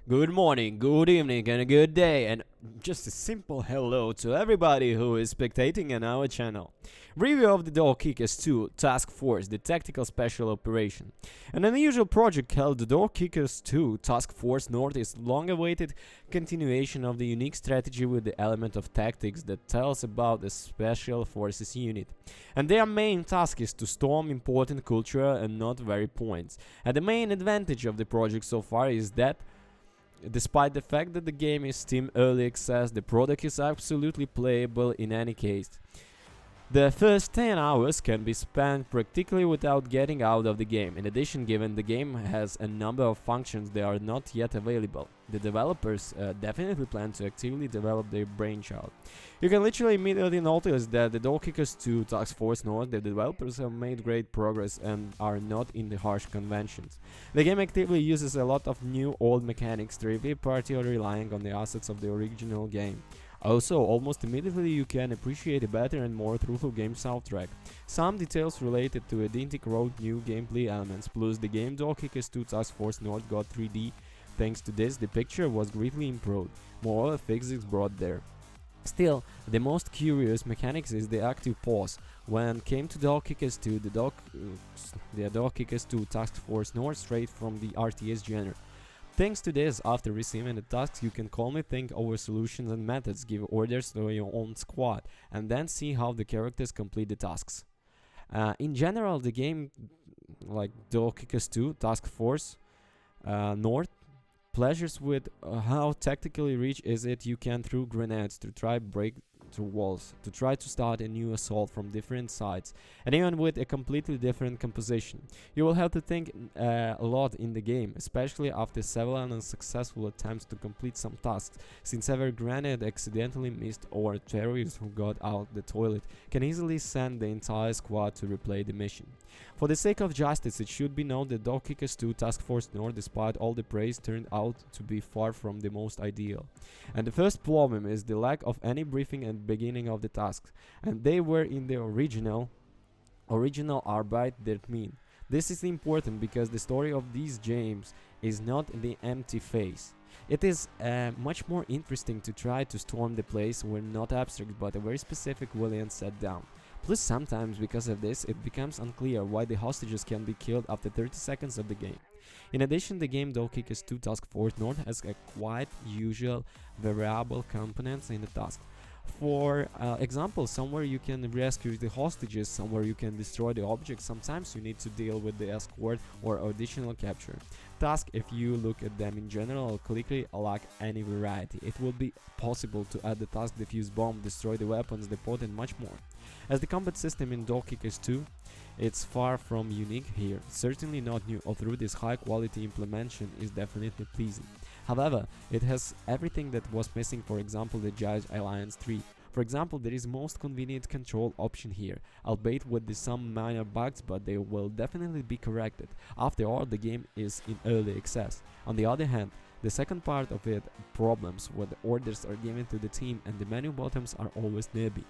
Good morning, good evening, and a good day, and just a simple hello to everybody who is spectating on our channel. Review of the Door Kickers 2 Task Force, the Tactical Special Operation. An unusual project called the Door Kickers 2 Task Force North is long-awaited continuation of the unique strategy with the element of tactics that tells about the Special Forces unit. And their main task is to storm important cultural and not very points. And the main advantage of the project so far is that despite the fact that the game is Steam Early Access, the product is absolutely playable in any case. The first 10 hours can be spent practically without getting out of the game. In addition, given the game has a number of functions that are not yet available, the developers definitely plan to actively develop their brainchild. You can literally immediately notice that the Door Kickers 2 Task Force North, the developers have made great progress and are not in the harsh conventions. The game actively uses a lot of new old mechanics, partially relying on the assets of the original game. Also, almost immediately you can appreciate a better and more truthful game soundtrack. Some details related to Identic wrote new gameplay elements, plus the game Door Kickers 2 Task Force North got 3D. Thanks to this, the picture was greatly improved, more physics brought there. Still, the most curious mechanics is the active pause. When came to Door Kickers 2, the Door Kickers 2 Task Force North straight from the RTS genre. Thanks to this, after receiving the tasks, you can calmly think over solutions and methods, give orders to your own squad, and then see how the characters complete the tasks. In general, the game, like Door Kickers 2 Task Force North, pleasures with how tactically rich is it. You can throw grenades to try break through walls, to try to start a new assault from different sides, and even with a completely different composition. You will have to think a lot in the game, especially after several unsuccessful attempts to complete some tasks, since every grenade accidentally missed or a terrorist who got out the toilet can easily send the entire squad to replay the mission. For the sake of justice, it should be known that Door Kickers 2 Task Force North, despite all the praise, turned out to be far from the most ideal. And the first problem is the lack of any briefing at the beginning of the tasks, and they were in the original Arbeit der Min. This is important because the story of these games is not the empty face. It is much more interesting to try to storm the place where not abstract but a very specific villain set down. Plus, sometimes because of this, it becomes unclear why the hostages can be killed after 30 seconds of the game. In addition, the game Door Kickers 2 Task Force North has a quite usual variable components in the task. For example, somewhere you can rescue the hostages, somewhere you can destroy the objects, sometimes you need to deal with the escort or additional capture. Task, if you look at them in general, clearly lack any variety. It will be possible to add the task defuse bomb, destroy the weapons, depot and much more. As the combat system in Door Kickers 2, it's far from unique here, certainly not new, although this high quality implementation is definitely pleasing. However, it has everything that was missing, for example the Judge Alliance 3. For example, there is most convenient control option here, albeit with some minor bugs, but they will definitely be corrected. After all, the game is in early access. On the other hand, the second part of it, problems where the orders are given to the team and the menu buttons are always nearby,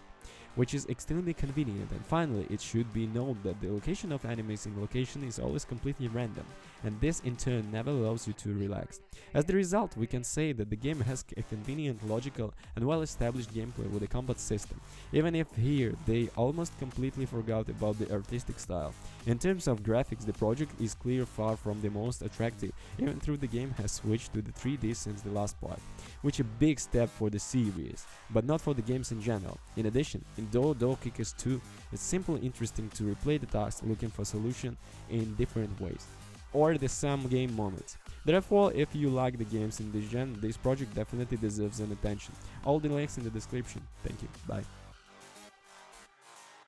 which is extremely convenient. And finally, it should be known that the location of enemies in location is always completely random, and this in turn never allows you to relax. As the result, we can say that the game has a convenient, logical and well-established gameplay with a combat system, even if here they almost completely forgot about the artistic style. In terms of graphics, the project is clearly far from the most attractive, even though the game has switched to the 3D since the last part, which is a big step for the series, but not for the games in general. In addition, in Door Kickers 2, it's simply interesting to replay the tasks looking for solution in different ways, or the same game moments. Therefore, if you like the games in this genre, this project definitely deserves an attention. All the links in the description. Thank you. Bye.